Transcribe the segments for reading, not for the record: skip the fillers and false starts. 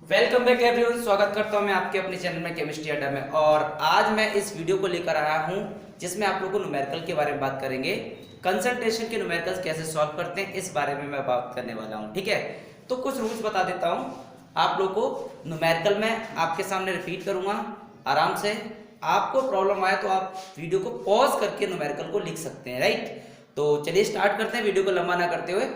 Welcome back everyone. स्वागत करता हूं मैं आपके अपने चैनल में केमिस्ट्री अड्डा में। और आज मैं इस वीडियो को लेकर आया हूं जिसमें आप लोगों को न्यूमेरिकल के बारे में बात करेंगे। कंसंट्रेशन के न्यूमेरिकल्स कैसे सॉल्व करते हैं इस बारे में मैं बात करने वाला हूं। ठीक है, तो कुछ रूल्स बता देता हूं आप लोग को। न्यूमेरिकल में आपके सामने रिपीट करूंगा आराम से। आपको प्रॉब्लम आए तो आप वीडियो को पॉज करके न्यूमेरिकल को लिख सकते हैं, राइट। तो चलिए स्टार्ट करते हैं वीडियो को लंबा ना करते हुए।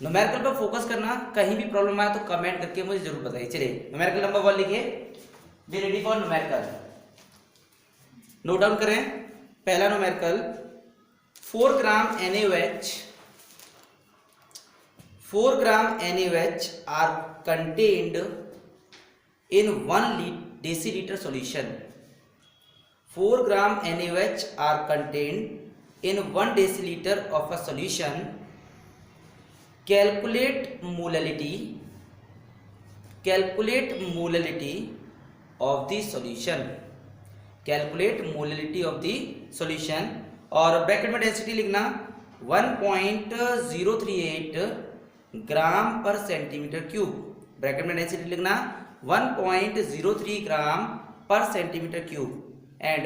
न्यूमेरिकल पर फोकस करना, कहीं भी प्रॉब्लम आए तो कमेंट करके मुझे जरूर बताइए। चलिए न्यूमेरिकल नंबर 1 लिखिए। Be ready for numerical. Note down करें। पहला numerical 4 gram NaOH 4 gram NaOH are contained in 1 decilitre solution. 4 gram NaOH are contained in 1 decilitre of a solution. Calculate molality of the solution। Calculate molality of the solution और bracket में density लिखना 1.038 ग्राम पर centimetre cube. Bracket में density लिखना 1.03 ग्राम पर centimetre cube and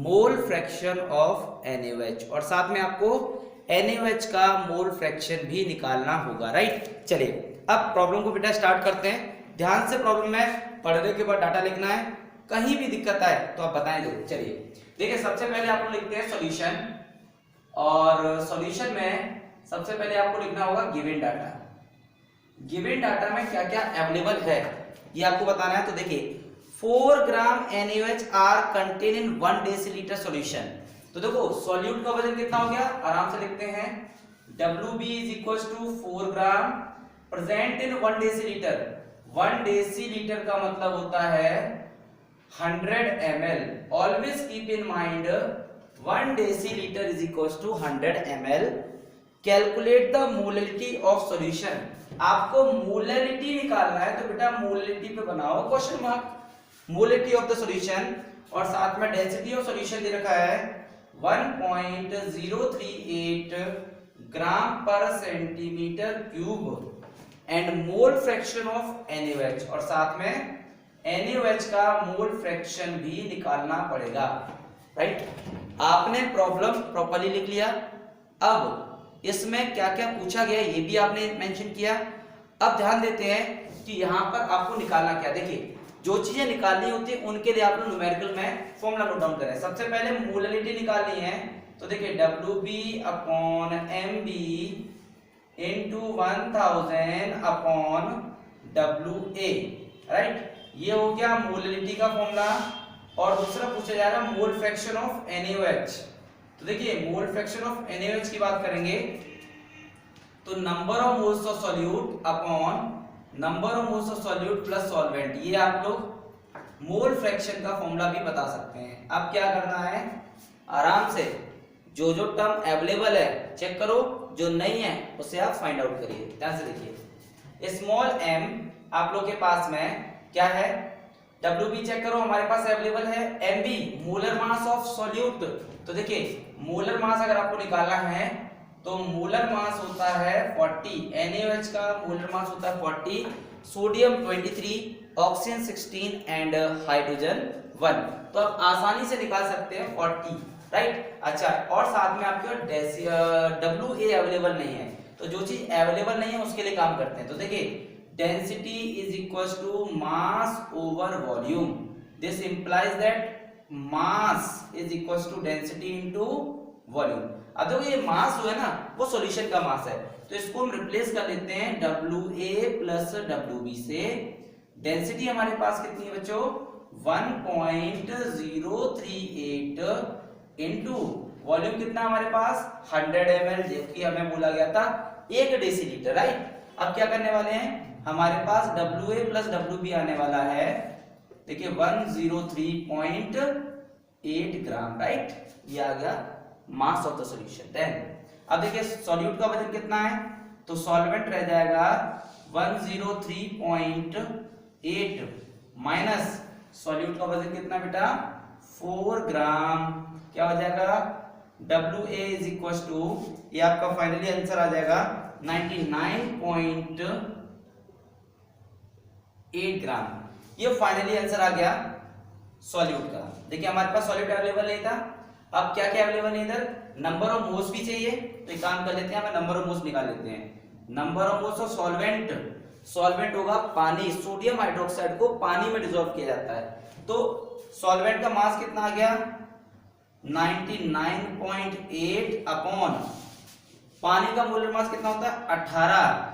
mole fraction of NaOH। और साथ में आपको NaOH का मोल फ्रैक्शन भी निकालना होगा, राइट। चलिए अब प्रॉब्लम को बेटा स्टार्ट करते हैं। ध्यान से प्रॉब्लम में पढ़ने के बाद डाटा लिखना है। कहीं भी दिक्कत आए तो आप बताएं जरूर। चलिए देखिए, सबसे पहले आप लोग लिखते हैं सॉल्यूशन। और सॉल्यूशन में सबसे पहले आपको लिखना होगा गिवन डाटा। गिवन डाटा में क्या क्या अवेलेबल है ये आपको बताना है। तो देखिए 4 gram NaOH are contain in 1 decilitre solution. तो देखो सॉल्यूट का वजन कितना हो गया, आराम से लिखते हैं Wb is equal to 4 gram present in 1 decilitre. 1 decilitre का मतलब होता है 100 ml। Always keep in mind 1 decilitre is equal to 100 ml। Calculate the molality of solution. आपको मोलैलिटी निकालना है तो बेटा मोलैलिटी पे बनाओ question mark. Molality of the solution और साथ में डेंसिटी ऑफ सॉल्यूशन दे रखा है 1.038 ग्राम पर centimetre cube and mole fraction of NaOH। और साथ में NaOH का मोल फ्रैक्शन भी निकालना पड़ेगा, राइट। आपने प्रॉब्लम प्रॉपर्ली लिख लिया। अब इसमें क्या क्या पूछा गया ये भी आपने मेंशन किया। अब ध्यान देते हैं कि यहां पर आपको निकालना क्या। देखिए जो चीजें निकालनी होती है उनके लिए आप लोग न्यूमेरिकल में फॉर्मूला नोट डाउन करें। सबसे पहले मोलैलिटी निकालनी है तो देखिए Wb upon Mb into 1000 upon Wa, right. ये हो गया मोलैलिटी का फॉर्मूला। और दूसरा पूछा जा रहा है मोल फ्रैक्शन ऑफ NaOH। तो देखिए मोल फ्रैक्शन ऑफ NaOH की बात करेंगे तो number of moles of solute upon number of moles of solute plus solvent. ये आप लोग मोल फ्रैक्शन का फॉर्मूला भी बता सकते हैं। अब क्या करना है, आराम से जो जो टर्म अवेलेबल है चेक करो, जो नहीं है उसे आप फाइंड आउट करिए। ध्यान से देखिए स्मॉल m आप लोग के पास में क्या है, Wb चेक करो हमारे पास अवेलेबल है Mb molar mass of solute. तो देखिए मोलर मास अगर आपको निकालना है तो मोलर मास होता है 40। NaOH का मोलर मास होता है 40, सोडियम 23, ऑक्सीजन 16 एंड हाइड्रोजन 1। तो आप आसानी से निकाल सकते हैं 40, राइट। अच्छा, और साथ में आपके Wa अवेलेबल नहीं है तो जो चीज अवेलेबल नहीं है उसके लिए काम करते हैं। तो देखिए density is equal to mass over volume. This implies that mass is equal to density into volume. अब देखो ये मास जो है ना वो सॉल्यूशन का मास है तो इसको हम रिप्लेस कर लेते हैं Wa प्लस Wb से। डेंसिटी हमारे पास कितनी है बच्चों 1.038 इनटू वॉल्यूम कितना हमारे पास 100 ml, जबकि हमें बोला गया था 1 डेसीलीटर, राइट। अब क्या करने वाले हैं, हमारे पास Wa प्लस Wb आने वाला है देखिए 103.8 ग्राम, राइट। ये आ गया mass of the solution. Then अब देखिए सॉल्यूट का वजन कितना है तो सॉल्वेंट रह जाएगा 103.8 माइनस सॉल्यूट का वजन कितना बेटा 4 ग्राम। क्या हो जाएगा Wa इज इक्वल टू, ये आपका फाइनली आंसर आ जाएगा 99. 8 ग्राम। ये फाइनली आंसर आ गया सॉल्यूट का। देखिए हमारे पास सॉल्यूट अवेलेबल नहीं था, अब क्या क्या अवेलेबल है इधर, नंबर ऑफ मोल्स भी चाहिए। तो एक काम कर लेते हैं, हमें नंबर ऑफ मोल्स निकाल लेते हैं। Number of moles of solvent, solvent होगा पानी, सोडियम हाइड्रोक्साइड को पानी में डिसॉल्व किया जाता है। तो सॉल्वेंट का मास कितना आ गया 99.8 अपॉन पानी का मोलर मास कितना होता है 18।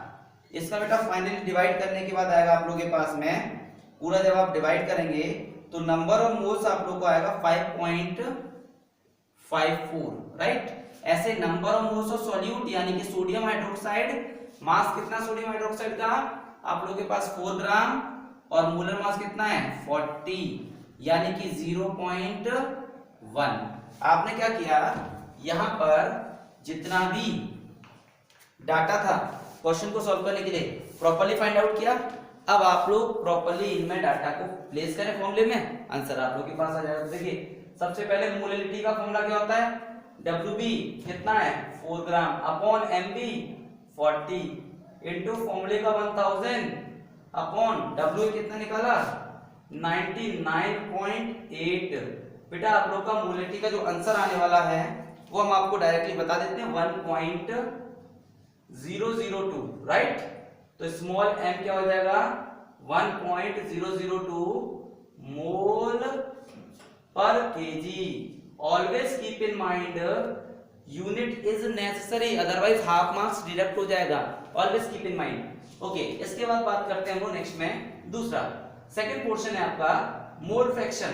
इसका बेटा फाइनली डिवाइड करने के बाद आएगा आप लोगों के पास में पूरा, जब आप डिवाइड करेंगे तो नंबर ऑफ मोल्स आप लोग को आएगा 5.54, राइट। ऐसे number of moles of solute यानी कि सोडियम हाइड्रोक्साइड, मास कितना सोडियम हाइड्रोक्साइड का आप लोगों के पास 4 ग्राम और मोलर मास कितना है 40 यानी कि 0.1। आपने क्या किया, यहां पर जितना भी डाटा था क्वेश्चन को सॉल्व करने के लिए प्रॉपर्ली फाइंड आउट किया। अब आप लोग प्रॉपर्ली इनमें डाटा को प्लेस करें फॉर्मूले में, आंसर आप लोग के पास आ जाएगा। देखिए सबसे पहले मोलैलिटी का फॉर्मूला क्या होता है, WB कितना है 4 ग्राम अपॉन MB 40 इनटू फॉर्मूले का 1000 अपॉन W कितना निकाला 99.8। बेटा आप लोग का मोलैलिटी का जो आंसर आने वाला है वो हम आपको डायरेक्टली बता देते हैं 1.002, राइट। तो स्मॉल m क्या हो जाएगा 1.002 मोल per KG. Always keep in mind unit is necessary, otherwise half marks deduct हो जाएगा। Always keep in mind. Okay, इसके बाद बात करते हैं हम लोग नेक्स्ट में दूसरा सेकंड पोर्शन है आपका मोल फ्रैक्शन।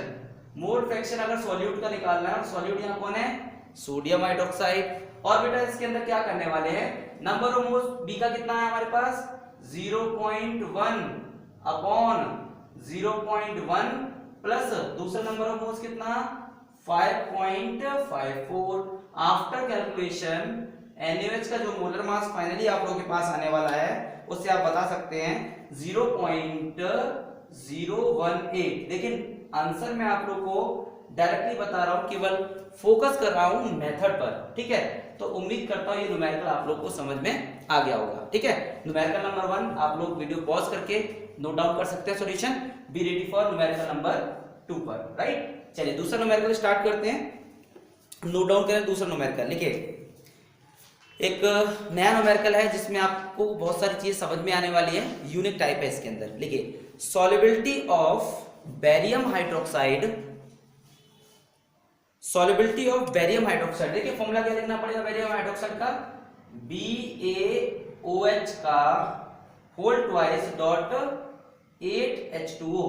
मोल फ्रैक्शन अगर सॉल्यूट का निकालना है, सॉल्यूट यहाँ कौन है सोडियम हाइड्रोक्साइड, और बेटा इसके अंदर क्या करने वाले हैं, नंबर ऑफ मोल्स बी का कितना है हमारे पास 0.1 अपॉन 0.1 प्लस दूसरा नंबर ऑफ मोल्स कितना 5.54। आफ्टर कैलकुलेशन NaOH का जो मोलर मास फाइनली आप लोगों के पास आने वाला है उससे आप बता सकते हैं 0.018। लेकिन आंसर मैं आप लोग को डायरेक्टली बता रहा हूं, केवल फोकस कर रहा हूं मेथड पर, ठीक है। तो उम्मीद करता हूं ये न्यूमेरिकल आप लोग को समझ में आ गया होगा, ठीक है। न्यूमेरिकल नंबर 1 आप लोग वीडियो पॉज करके नोट डाउन कर सकते हैं solution, B ready for numerical number 2 पर, राइट। चलिए दूसरा न्यूमेरिकल स्टार्ट करते हैं, नोट डाउन करें दूसरा न्यूमेरिकल। लिखिए एक नया न्यूमेरिकल है जिसमें आपको बहुत सारी चीज समझ में आने वाली है, यूनिक टाइप है इसके अंदर। लिखिए solubility of barium hydroxide, solubility of barium hydroxide. देखिए फॉर्मूला क्या लिखना पड़ेगा बेरियम हाइड्रोक्साइड का BaOH का होल ट्वाइस डॉट 8H2O।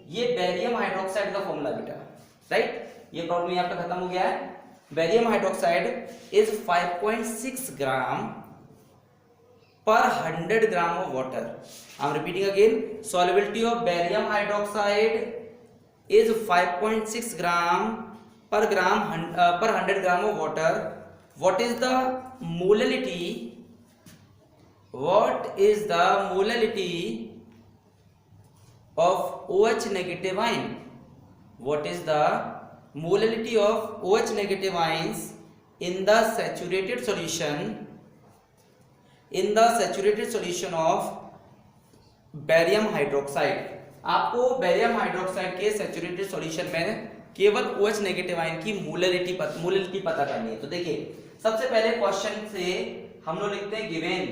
ये बेरियम हाइड्रोक्साइड का फॉर्मूला बेटा, राइट। ये प्रॉब्लम आपका खत्म हो गया है। Barium hydroxide is 5.6 gram per 100 gram of water. I'm repeating again. Solubility of barium hydroxide is 5.6 gram per 100 gram of water. What is the molality? What is the molality of OH negative ion? What is the molality of OH negative ions in the saturated solution? In the saturated solution of barium hydroxide. आपको barium hydroxide के saturated solution में केवल OH negative ion की molality पता करनी है। तो देखिए सबसे पहले क्वेश्चन से हम लोग लिखते हैं गिवन,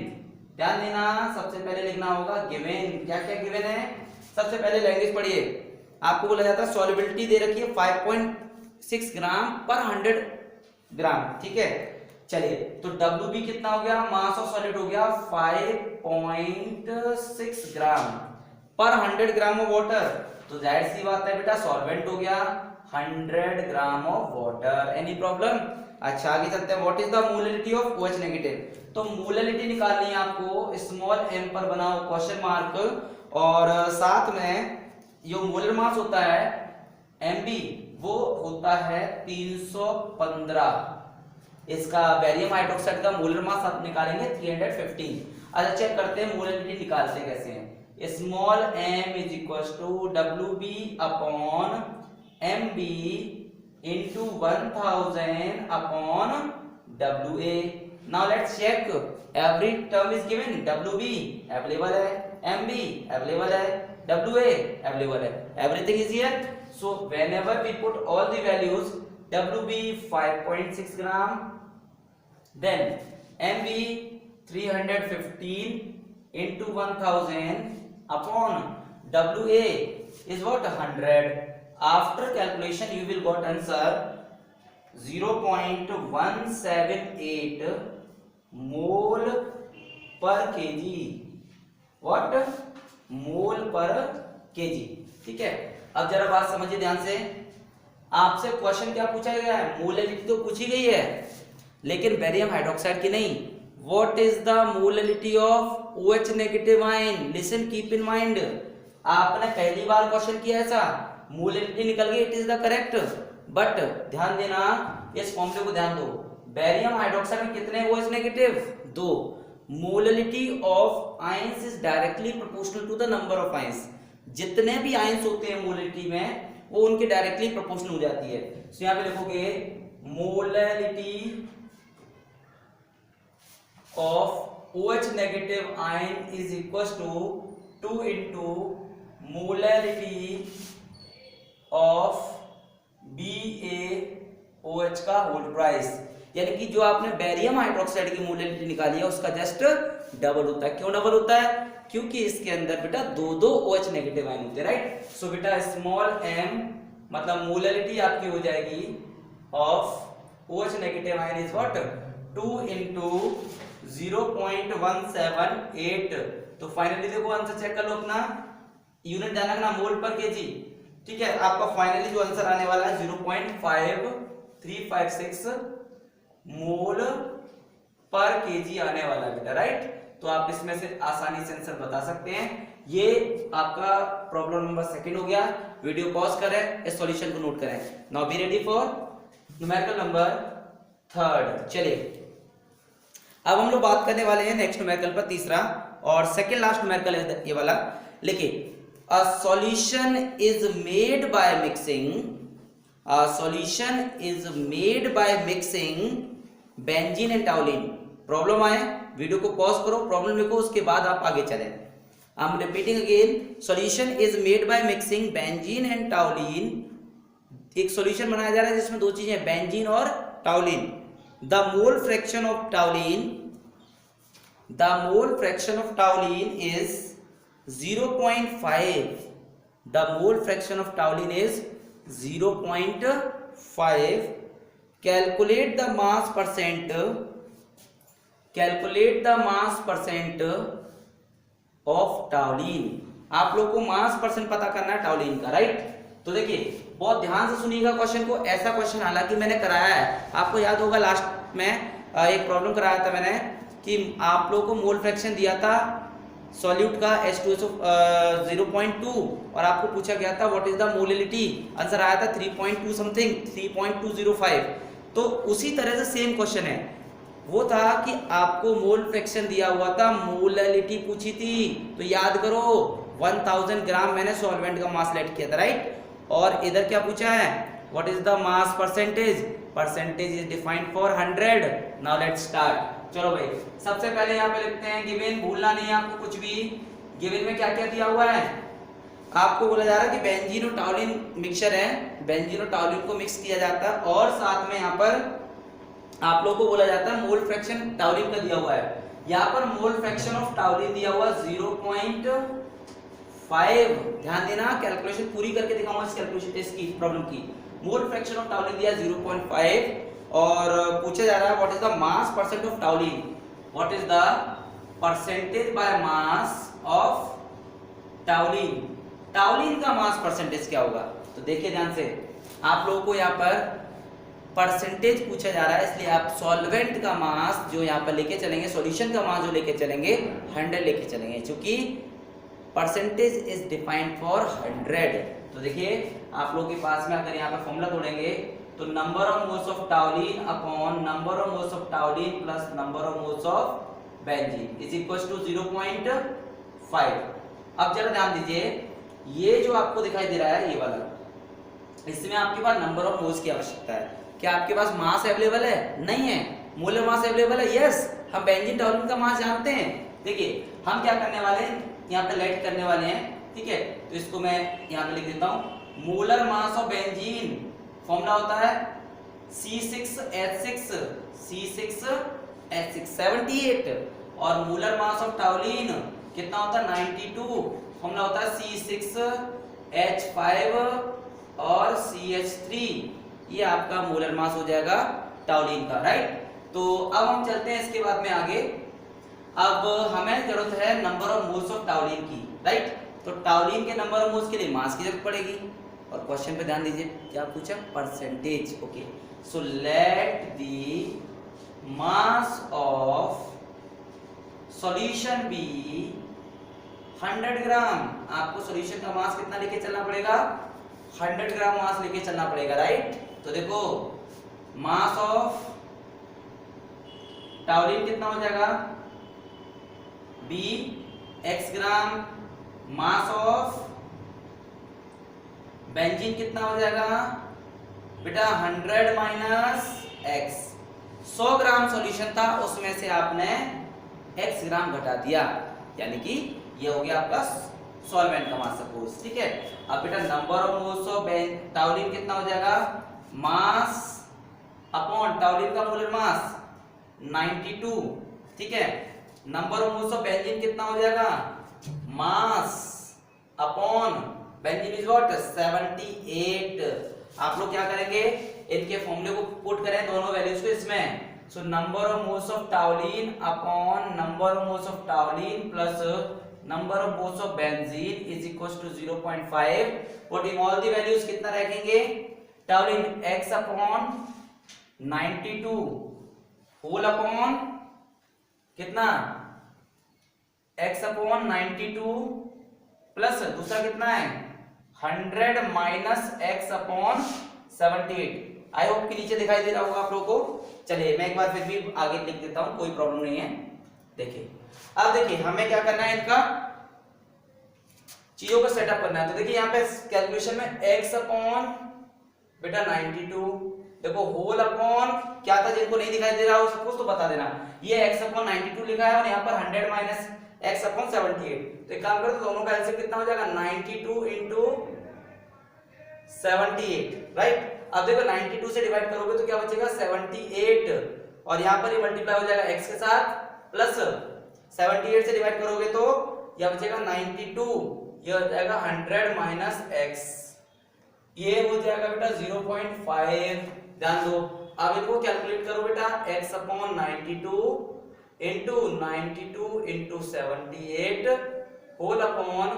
ध्यान देना, सबसे पहले लिखना होगा गिवन। क्या क्या गिवन है, सबसे पहले लैंग्वेज पढ़िए। आपको बोला जाता है सॉल्युबिलिटी दे रखी है 5.6 ग्राम पर 100 ग्राम, ठीक है। चलिए तो WB कितना हो गया, मास ऑफ सॉलिड हो गया 5.6 ग्राम पर 100 ग्राम ऑफ वाटर। तो जाहिर सी बात है बेटा सॉल्वेंट हो गया 100 gram of water. Any problem? अच्छा आगे चलते हैं। What is the molality of OH negative. तो मोलैलिटी निकालनी है आपको, स्मॉल m पर बनाओ क्वेश्चन मार्क, और साथ में जो मोलर मास होता है MB वो होता है 315। इसका बेरियम हाइड्रोक्साइड का मोलर मास आप निकालेंगे 315। अच्छा चेक करते हैं मोलैलिटी निकालते कैसे हैं। Small m is equal to WB upon MB into 1000 upon WA। Now let's check, every term is given. WB available है, MB अवेलेबल है, WA अवेलेबल है, everything is here. So whenever we put all the values, WB 5.6 gram, then MB 315 into 1000 upon WA is what? 100. After calculation you will got answer 0.178 mole per kg. What? Mole per kg. ठीक है, अब जरा बात समझिए ध्यान से। आपसे question क्या पूछा गया है? मोलैलिटी तो पूछी गई है, लेकिन बेरियम हाइड्रोक्साइड की नहीं। What is the molality of OH negative ion? Listen, keep in mind. आपने पहली बार क्वेश्चन किया ऐसा, मोलैलिटी निकल गई, it is the correct. But ध्यान देना, इस फॉर्मूले को ध्यान दो। बेरियम हाइड्रोक्साइड में कितने OH negative? 2। Molality of ions is directly proportional to the number of ions. जितने भी आयंस होते हैं मोलैलिटी में, वो उनके डायरेक्टली प्रोपोर्शनल हो जाती है। तो यहां पे लिखोगे molality of OH negative ion is equals to 2 into molarity of BaOH का होल प्राइस। यानी कि जो आपने बेरियम हाइड्रोक्साइड की मोलैलिटी निकाली है उसका जस्ट डबल होता है। क्यों डबल होता है? क्योंकि इसके अंदर बेटा दो OH नेगेटिव आयन होते हैं, राइट। सो बेटा स्मॉल m मतलब मोलैलिटी आपकी हो जाएगी of OH negative ion is what? 2 into 0.178। तो फाइनली देखो आंसर चेक कर लो अपना, यूनिट जाना ना मोल पर केजी। ठीक है, आपका फाइनली जो आंसर आने वाला है 0.5356 मोल पर केजी आने वाला है बेटा, राइट। तो आप इसमें से आसानी से आंसर बता सकते हैं। ये आपका प्रॉब्लम नंबर 2 हो गया। वीडियो पॉज करें, इस सॉल्यूशन को नोट करें। Now B ready for numerical number 3। चलिए अब हम लोग बात करने वाले हैं नेक्स्ट न्यूमेरिकल पर, तीसरा और सेकंड लास्ट न्यूमेरिकल है ये वाला। लिखिए, a solution is made by mixing, a solution is made by mixing benzene and टाउलिन। Problem आए, वीडियो को पॉज करो, प्रॉब्लम लिखो, उसके बाद आप आगे चलें। आई am repeating again, solution is made by mixing benzene and टाउलिन। एक सॉल्यूशन बनाया जा रहा है जिसमें दो चीजें, बेंजीन और टाउलिन। The mole fraction of toluene is 0.5. The mole fraction of toluene is 0.5. Calculate the mass percent. Calculate the mass percent of toluene. आप लोग को मास परसेंट पता करना है टाउलिन का, राइट। तो देखिए बहुत ध्यान से सुनिएगा क्वेश्चन को। ऐसा क्वेश्चन हालांकि मैंने कराया है, आपको याद होगा लास्ट में एक प्रॉब्लम कराया था मैंने कि आप लोगों को मोल फ्रैक्शन दिया था सॉल्यूट का H2SO 0.2 और आपको पूछा गया था what is the molality. Answer आया था 3.2 समथिंग, 3.205। तो उसी तरह से सेम क्वेश्चन है, वो था कि आपको मोल फ्रैक्शन दिया हुआ था, मोलैलिटी पूछी थी। तो याद करो 1000 ग्राम मैंने सॉल्वेंट का मास लेट किया था, राइट। और इधर क्या पूछा है, what is the mass percentage. Percentage is defined for 100। Now let's start. चलो भाई, सबसे पहले यहाँ पे लिखते हैं गिवन, भूलना नहीं है आपको कुछ भी। गिवन में क्या क्या दिया हुआ है, आपको बोला जा रहा है कि बेंजीन और टाउलिन मिक्सचर है, बेंजीन और टाउलिन को मिक्स किया जाता है और साथ में यहाँ पर आप लोग को बोला जाता है मोल फ्रैक्शन टाउलिन का दिया हुआ है। यहाँ पर मोल फ्रैक्शन ऑफ टाउलिन दिया हुआ 0.5। ध्यान देना, कैलकुलेशन पूरी करके दिखाऊंगा इस कैलकुलेशन इसकी प्रॉब्लम की। मोल फ्रैक्शन ऑफ टाउलिन दिया 0.5 और पूछा जा रहा है what is the mass percent of टाउलिन, what is the percentage by mass of टाउलिन। टाउलिन का मास परसेंटेज क्या होगा। तो देखिए ध्यान से, आप लोगों को यहाँ पर परसेंटेज पूछा जा रहा है, इसलिए आप सॉल्वेंट का मास जो यहाँ पर लेके चलेंगे, सॉल्यूशन का मास जो लेके चलेंगे 100 लेके चलेंगे, क्योंकि परसेंटेज इज डिफाइंड फॉर 100। तो देखिए आप लोगों के पास में अगर यहाँ पर फॉर्मूला तोड़ेंगे तो number of moles of toluene upon number of moles of toluene plus number of moles of benzene is equal to 0.5। अब जरा ध्यान दीजिए, ये जो आपको दिखाई दे रहा है ये वाला, इसमें आपके पास नंबर ऑफ मोल्स की आवश्यकता है। क्या आपके पास मास अवेलेबल है? नहीं है। मोलर मास अवेलेबल है? यस। हम बेंजीन टाउलिन का मास जानते हैं। देखिए हम क्या करने वाले हैं, यहाँ पे लेट करने वाले हैं ठीक है, तो इसको मैं यहाँ पे लिख देता हूँ। Molar mass of benzene formula होता है C6H6 78, और मोलर मास ऑफ टाउलिन कितना होता है 92, फॉर्मूला होता है C6H5 और CH3। ये आपका मोलर मास हो जाएगा टाउलिन का, राइट। तो अब हम चलते हैं इसके बाद में आगे। अब हमें जरूरत है नंबर ऑफ मोल्स ऑफ टाउलिन की, राइट। तो टाउलिन के नंबर ऑफ मोल्स के लिए मास की जरूरत पड़ेगी, और क्वेश्चन पे ध्यान दीजिए क्या पूछा, percentage. Okay, so let the mass of solution be 100 gram. आपको सॉल्यूशन का मास कितना लेके चलना पड़ेगा, 100 ग्राम मास लेके चलना पड़ेगा, राइट। तो देखो मास ऑफ टाउलिन कितना हो जाएगा, be x gram, mass of benzene कितना हो जाएगा बेटा 100 माइनस x। 100 ग्राम सॉल्यूशन था, उसमें से आपने x ग्राम घटा दिया, यानी कि ये हो गया आपका सॉल्वेंट का मास सपोज, ठीक है। अब बेटा नंबर ऑफ मोल्स ऑफ टाउलिन कितना हो जाएगा, मास अपॉन टाउलिन का मोलर मास 92, ठीक है। Number of moles of benzene कितना हो जाएगा, mass upon benzene is what 78। आप लोग क्या करेंगे, इनके फॉर्मूले को पुट करें दोनों वैल्यूज को इसमें। So number of moles of toluene upon number of moles of toluene plus number of moles of benzene is equal to 0.5। Putting all the values कितना रखेंगे, toluene x upon 92 whole upon कितना x upon 92 plus दूसरा कितना है 100 minus x upon 78। I hope कि नीचे दिखाई दे रहा होगा आप लोगों को। चलिए मैं एक बार फिर भी आगे लिख देता हूं, कोई प्रॉब्लम नहीं है। देखिए अब देखिए हमें क्या करना है, इनका चीजों को सेटअप करना है। तो देखिए यहाँ पे कैलकुलेशन में x अपॉन बेटा 92, देखो होल अपॉन क्या था, जिनको नहीं दिखाई दे रहा हो सबको तो बता देना। ये x अपॉन 92 लिखा है और यहाँ पर 100 माइनस x अपॉन 78। तो एक काम करो, तो दोनों का एलसीएम कितना हो जाएगा 92 इंटू 78, राइट। अब देखो 92 से डिवाइड करोगे तो क्या बचेगा 78, और यहाँ पर ये मल्टीप्लाई हो जाएगा x के साथ, प्लस 78 से डिवाइड करोगे तो यह बचेगा 92, ये हो जाएगा 100 माइनस x, ये हो जाएगा बेटा 0.5। ध्यान दो, अब इनको कैलकुलेट करो बेटा, x upon 92 into 78 whole upon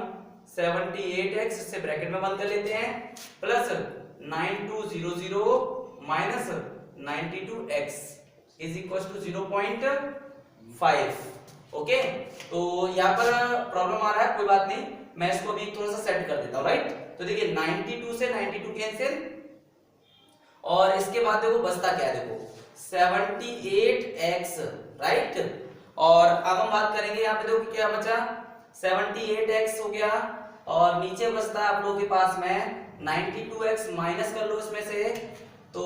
78x, इससे ब्रैकेट में बंद कर लेते हैं, plus 9200 minus 92x is equal to 0.5। Okay, तो यहाँ पर प्रॉब्लम आ रहा है, कोई बात नहीं, मैं इसको अभी थोड़ा सा सेट कर देता हूँ, राइट। तो देखिए 92 से 92 कैंसिल, और इसके बाद देखो बचता क्या है, देखो 78x, राइट। और अब हम बात करेंगे यहाँ पे, देखो क्या बचा 78x हो गया, और नीचे बचता है आप लोगों के पास में 92x, माइनस कर लो इसमें से, तो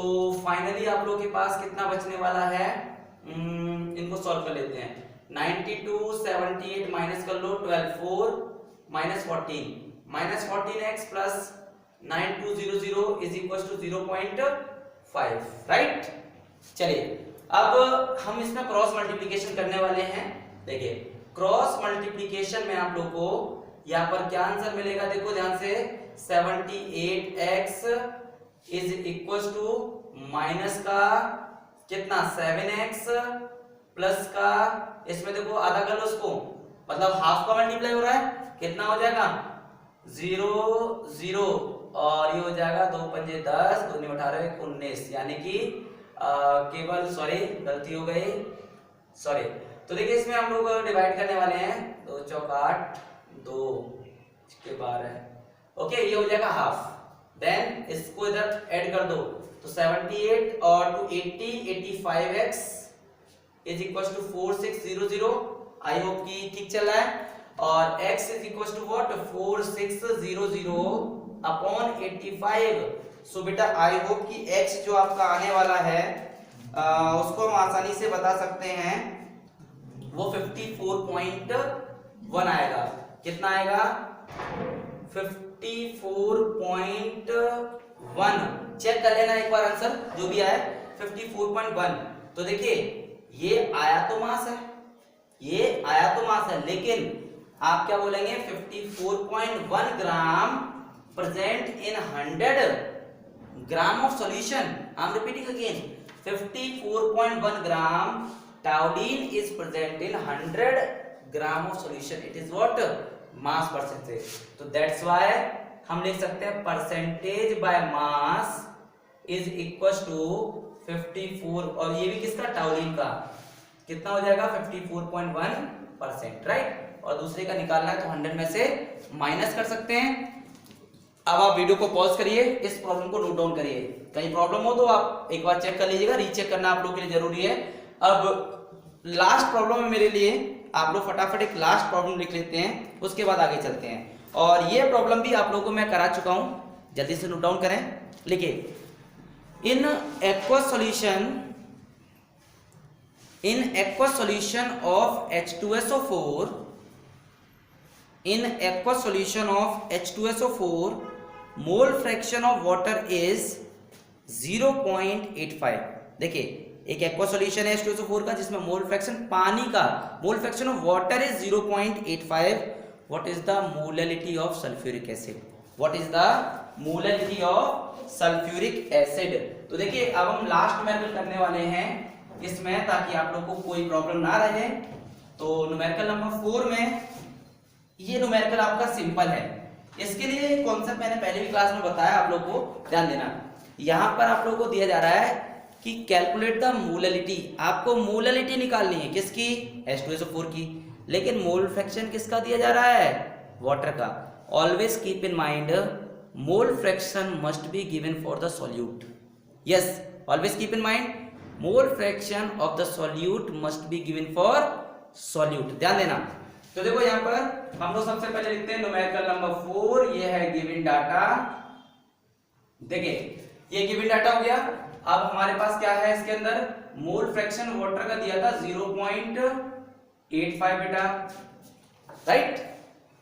फाइनली आप लोगों के पास कितना बचने वाला है, इनको सॉल्व कर लेते हैं। 92 78 माइनस कर लो, 12 4 minus 14x plus 9200 is equal to 0.5, right. चलिए अब हम इसमें क्रॉस मल्टीप्लिकेशन करने वाले हैं। देखिए क्रॉस मल्टीप्लिकेशन में आप लोग को यहाँ पर क्या आंसर मिलेगा, देखो ध्यान से, 78x is equal to minus का कितना 7x प्लस का, इसमें देखो आधा कर लो उसको, मतलब हाफ का मल्टीप्लाई हो रहा है, कितना हो जाएगा 0 0, और ये हो जाएगा 2 पंजे 10, 2 नी 18 19, यानी कि केवल सॉरी गलती हो गई, सॉरी। तो देखिए इसमें हम लोग डिवाइड करने वाले हैं, 2 चौक 8 2 के 12, ओके, ये हो जाएगा हाफ। देन इसको इधर ऐड कर दो, तो 78 और 280 85x is equal to 4600। I hope कि ठीक चल रहा है, और x is equal to what 4600 upon 85। So बेटा आई होप कि x जो आपका आने वाला है उसको हम आसानी से बता सकते हैं, वो 54.1 आएगा। कितना आएगा 54.1। चेक कर लेना एक बार आंसर जो भी आया 54.1। तो देखिए ये आया तो मास है, ये आया तो मास है, लेकिन आप क्या बोलेंगे 54.1 gram present in 100 gram of solution. I am repeating again 54.1 gram toluene is present in 100 gram of solution. It is what mass percentage. तो दैट्स व्हाई हम लिख सकते हैं percentage by mass is equal to 54, और ये भी किसका टाउलिन का, कितना हो जाएगा 54.1%, राइट। और दूसरे का निकालना है तो 100 में से माइनस कर सकते हैं। अब आप वीडियो को पॉज करिए, इस प्रॉब्लम को नोट डाउन करिए, कहीं प्रॉब्लम हो तो आप एक बार चेक कर लीजिएगा, रीचेक करना आप लोगों के लिए जरूरी है। अब लास्ट प्रॉब्लम है मेरे लिए, आप लोग फटाफट एक लास्ट प्रॉब्लम लिख लेते हैं, उसके बाद आगे चलते हैं। और ये प्रॉब्लम भी आप लोगों को मैं करा चुका हूं, जल्दी से नोट डाउन करें, लिखिए in aqua solution of H2SO4, in aqua solution of H2SO4 mole fraction of water is 0.85। देखिए एक एक्वा सॉल्यूशन है H2SO4 का जिसमें मोल फ्रैक्शन पानी का, mole fraction of water is 0.85। What is the molality of sulphuric acid, what is the molality of sulphuric acid. तो देखिए अब हम लास्ट न्यूमेरिकल करने वाले हैं इसमें, ताकि आप लोग को कोई प्रॉब्लम ना रहे। तो न्यूमेरिकल नंबर 4 में ये न्यूमेरिकल आपका सिंपल है। इसके लिए कॉन्सेप्ट मैंने पहले भी क्लास में बताया, आप लोग को ध्यान देना। यहां पर आप लोगों को दिया जा रहा है कि कैलकुलेट द मोलैलिटी, आपको मोलैलिटी निकालनी है किसकी, H2SO4 की, लेकिन मोल फ्रैक्शन किसका दिया जा रहा है, वाटर का। Always keep in mind mole fraction must be given for the solute. Yes, always keep in mind mole fraction of the solute must be given for solute, ध्यान देना। तो देखो यहाँ पर हम लोग सबसे पहले लिखते हैं न्यूमेरिकल नंबर 4, ये है गिवन डाटा। देखिए ये गिवन डाटा हो गया। अब हमारे पास क्या है इसके अंदर, मोल फ्रैक्शन वाटर का दिया था 0.85 बेटा, राइट।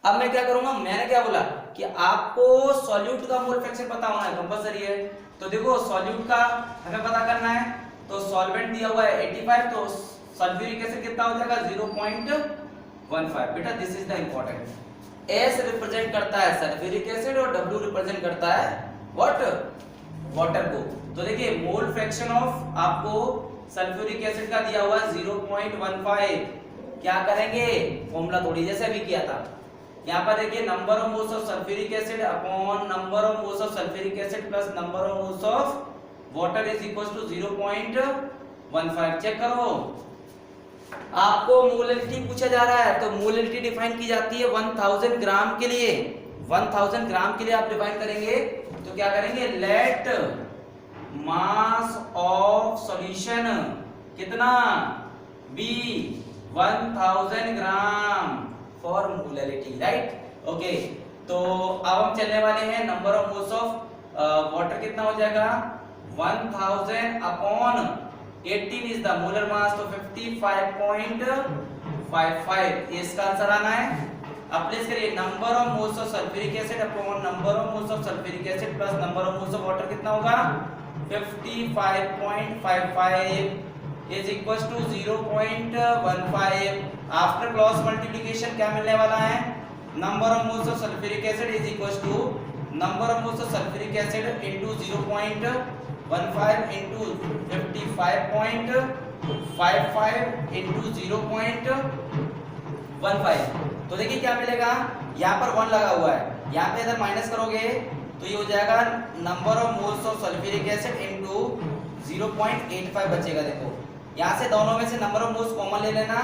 अब मैं क्या करूंगा, मैंने क्या बोला कि आपको सॉल्यूट का मोल फ्रैक्शन पता होना है, कंपलसरी है। तो देखो सॉल्यूट का हमें पता करना है, तो सॉल्वेंट दिया हुआ है 85, तो सल्फ्यूरिक एसिड कितना हो जाएगा 0.15 बेटा। This is the important. S represent करता है सल्फ्यूरिक एसिड और W रिप्रेजेंट करता है व्हाट, वाटर को। तो देखिए मोल फ्रैक्शन ऑफ आपको सल्फ्यूरिक एसिड का दिया हुआ है 0.15। क्या करेंगे, फॉर्मूला थोड़ी जैसे अभी किया था। यहाँ पर देखिए number of moles of sulphuric acid upon number of moles of sulphuric acid plus number of moles of water is equal to 0.15। Check करो, आपको मोलैलिटी पूछा जा रहा है, तो मोलैलिटी डिफाइन की जाती है 1000 ग्राम के लिए। 1000 ग्राम के लिए आप डिफाइन करेंगे तो क्या करेंगे, लेट मास ऑफ सॉल्यूशन कितना be 1000 gram for molality, right. Okay, तो अब हम चलने वाले हैं number of moles of water कितना हो जाएगा 1000 upon 18 is the molar mass, तो 55.55 इसका आंसर आना है। अब प्लेस करिए number of moles of sulphuric acid upon number of moles of sulphuric acid plus number of moles of water कितना होगा 55.55 is equal to 0.15। After cross multiplication क्या मिलने वाला है, number of moles of sulphuric acid is equal to number of moles of sulphuric acid into 0.15 into 55.55 into 0.15। तो देखिए क्या मिलेगा, यहाँ पर 1 लगा हुआ है, यहाँ पे अगर माइनस करोगे तो ये हो जाएगा number of moles of sulphuric acid into 0.85 बचेगा। देखो यहाँ से दोनों में से नंबर ऑफ मोल्स कॉमन ले लेना,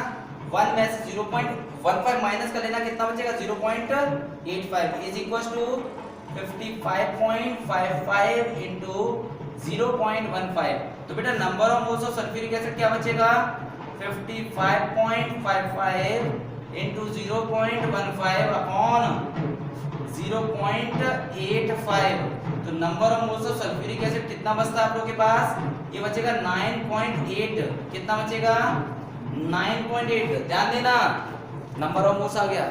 1 में से 0.15 माइनस कर लेना, कितना बचेगा 0.85 इज इक्वल टू 55.55 into 0.15। तो बेटा number of moles of sulphuric acid क्या बचेगा 55.55 into 0.15 अपॉन 0.85। तो number of moles of sulphuric acid कितना बचता है आप लोग के पास, ये बचेगा 9.8। कितना बचेगा 9.8। ध्यान देना नंबर ऑफ मोल्स आ गया,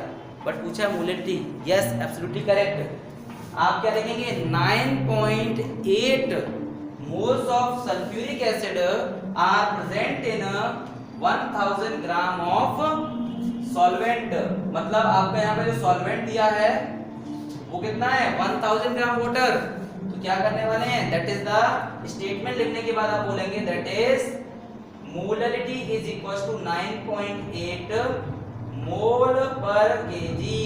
बट पूछा है मोलिटी, यस एब्सोल्युटली करेक्ट। आप क्या लिखेंगे 9.8 moles of sulphuric acid are present in 1000 gram of solvent. मतलब आपका यहाँ पे जो सॉल्वेंट दिया है वो कितना है 1000 ग्राम वाटर। तो क्या करने वाले हैं, दैट इज द स्टेटमेंट लिखने के बाद आप बोलेंगे that is molarity is equal to 9.8 mole per kg.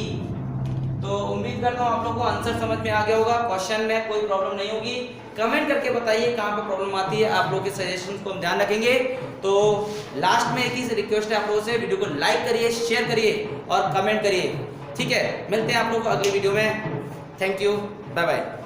तो उम्मीद करता हूं आप लोगों को आंसर समझ में आ गया होगा, क्वेश्चन में कोई प्रॉब्लम नहीं होगी। कमेंट करके बताइए कहां पे प्रॉब्लम आती है, आप लोगों के सजेशंस को हम ध्यान रखेंगे। तो लास्ट में एक ही रिक्वेस्ट है आप लोगों से, वीडियो को लाइक करिए, शेयर करिए और कमेंट करिए, ठीक है। मिलते हैं आप लोगों को अगली वीडियो में। Thank you, bye bye.